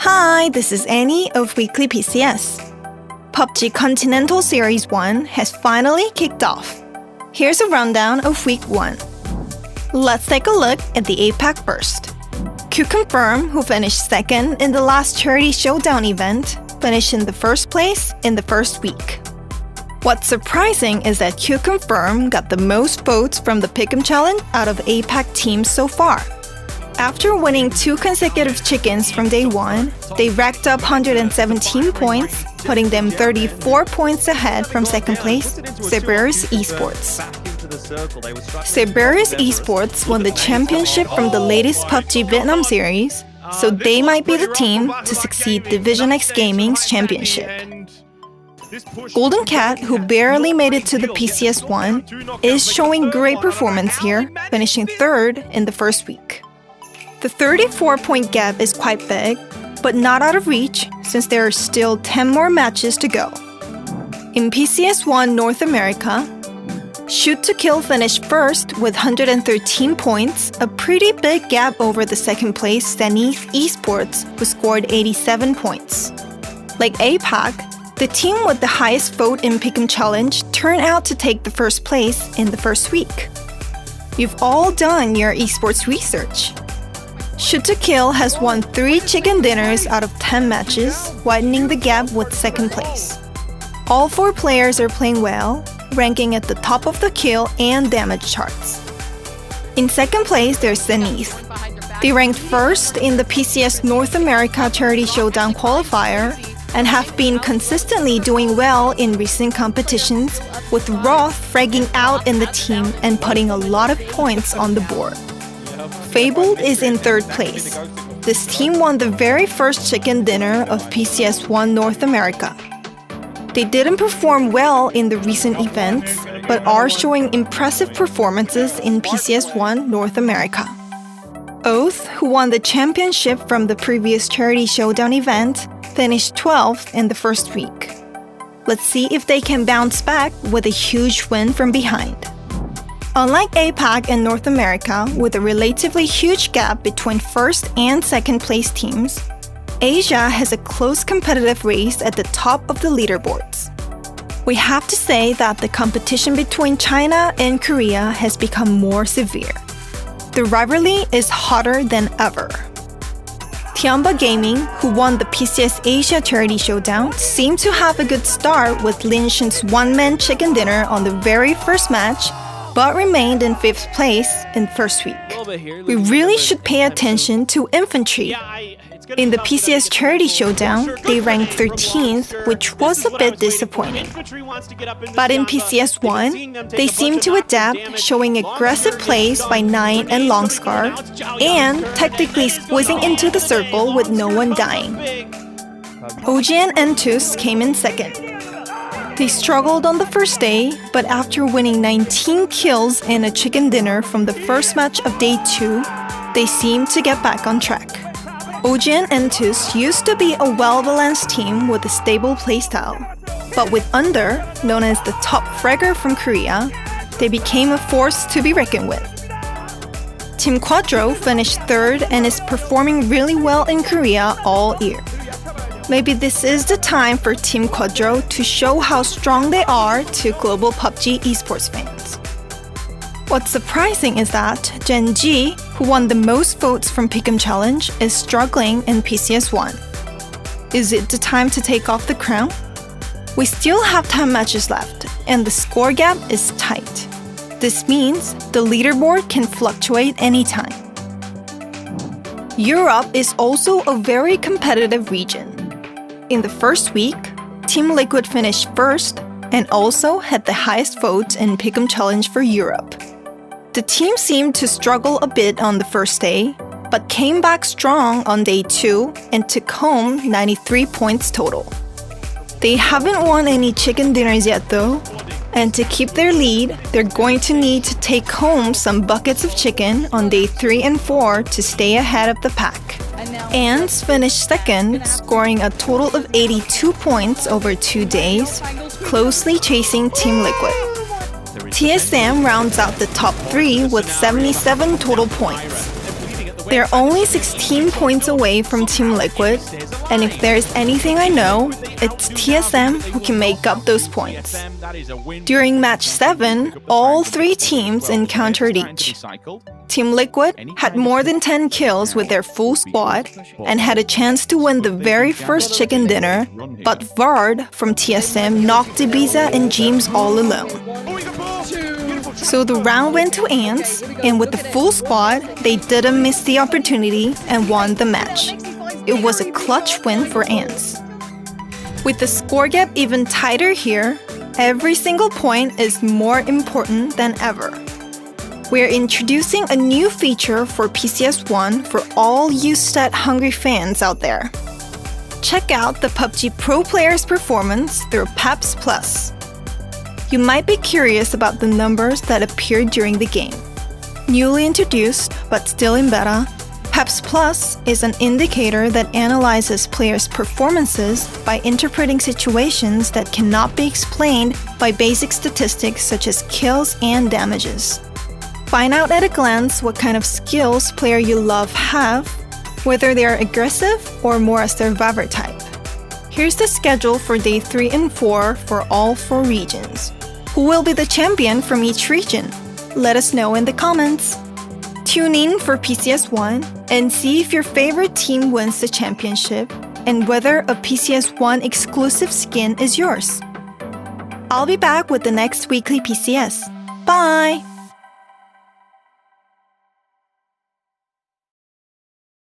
Hi, this is Annie of Weekly PCS. PUBG Continental Series 1 has finally kicked off. Here's a rundown of Week 1. Let's take a look at the APAC first. Confirm, who finished second in the last Charity Showdown event, finished in the first place in the first week. What's surprising is that Confirm got the most votes from the Pick'em Challenge out of APAC teams so far. After winning 2 consecutive chickens from day 1, they racked up 117 points, putting them 34 points ahead from second place, Cerberus Esports. Cerberus Esports won the championship from the latest PUBG Vietnam series, so they might be the team to succeed Division X Gaming's championship. Golden Cat, who barely made it to the PCS1, is showing great performance here, finishing third in the first week. The 34-point gap is quite big, but not out of reach since there are still 10 more matches to go. In PCS1 North America, Shoot to Kill finished first with 113 points, a pretty big gap over the second place Zenith Esports, who scored 87 points. Like APAC, the team with the highest vote in Pick'em Challenge turned out to take the first place in the first week. You've all done your esports research. Shoot to Kill has won 3 chicken dinners out of 10 matches, widening the gap with second place. All 4 players are playing well, ranking at the top of the kill and damage charts. In second place, there's Zenith. They ranked first in the PCS North America Charity Showdown qualifier and have been consistently doing well in recent competitions, with Roth fragging out in the team and putting a lot of points on the board. Fabled is in third place. This team won the very first chicken dinner of PCS1 North America. They didn't perform well in the recent events, but are showing impressive performances in PCS1 North America. Oath, who won the championship from the previous Charity Showdown event, finished 12th in the first week. Let's see if they can bounce back with a huge win from behind. Unlike APAC and North America, with a relatively huge gap between first and second place teams, Asia has a close competitive race at the top of the leaderboards. We have to say that the competition between China and Korea has become more severe. The rivalry is hotter than ever. Tiamba Gaming, who won the PCS Asia Charity Showdown, seemed to have a good start with Lin Shen's one-man chicken dinner on the very first match, but remained in 5th place in the first week. We really should pay attention to Infantry. In the PCS Charity Showdown, they ranked 13th, which was a bit disappointing. But in PCS1, they seem to adapt, showing aggressive plays by 9 and Longscar, and technically squeezing into the circle with no one dying. OG and Entus came in second. They struggled on the first day, but after winning 19 kills and a chicken dinner from the first match of day 2, they seemed to get back on track. OG and Entus used to be a well-balanced team with a stable playstyle, but with Under, known as the top fragger from Korea, they became a force to be reckoned with. Team Quadro finished 3rd and is performing really well in Korea all year. Maybe this is the time for Team Quadro to show how strong they are to global PUBG esports fans. What's surprising is that Gen G, who won the most votes from Pick'em Challenge, is struggling in PCS1. Is it the time to take off the crown? We still have 10 matches left, and the score gap is tight. This means the leaderboard can fluctuate anytime. Europe is also a very competitive region. In the first week, Team Liquid finished first and also had the highest votes in Pick'em Challenge for Europe. The team seemed to struggle a bit on the first day, but came back strong on day 2 and took home 93 points total. They haven't won any chicken dinners yet though, and to keep their lead, they're going to need to take home some buckets of chicken on day 3 and 4 to stay ahead of the pack. Ants finished second, scoring a total of 82 points over 2 days, closely chasing Team Liquid. TSM rounds out the top 3 with 77 total points. They're only 16 points away from Team Liquid, and if there's anything I know, it's TSM who can make up those points. During match 7, all 3 teams encountered each. Team Liquid had more than 10 kills with their full squad and had a chance to win the very first chicken dinner, but Vard from TSM knocked Ibiza and James all alone. So the round went to Ants, and with the full squad, they didn't miss the opportunity and won the match. It was a clutch win for Ants. With the score gap even tighter here, every single point is more important than ever. We're introducing a new feature for PCS1 for all you stat-hungry fans out there. Check out the PUBG Pro player's performance through PEPS Plus. You might be curious about the numbers that appeared during the game. Newly introduced, but still in beta, PEPS Plus is an indicator that analyzes players' performances by interpreting situations that cannot be explained by basic statistics such as kills and damages. Find out at a glance what kind of skills player you love have, whether they are aggressive or more a survivor type. Here's the schedule for day 3 and 4 for all 4 regions. Who will be the champion from each region? Let us know in the comments. Tune in for PCS1 and see if your favorite team wins the championship and whether a PCS1 exclusive skin is yours. I'll be back with the next weekly PCS. Bye!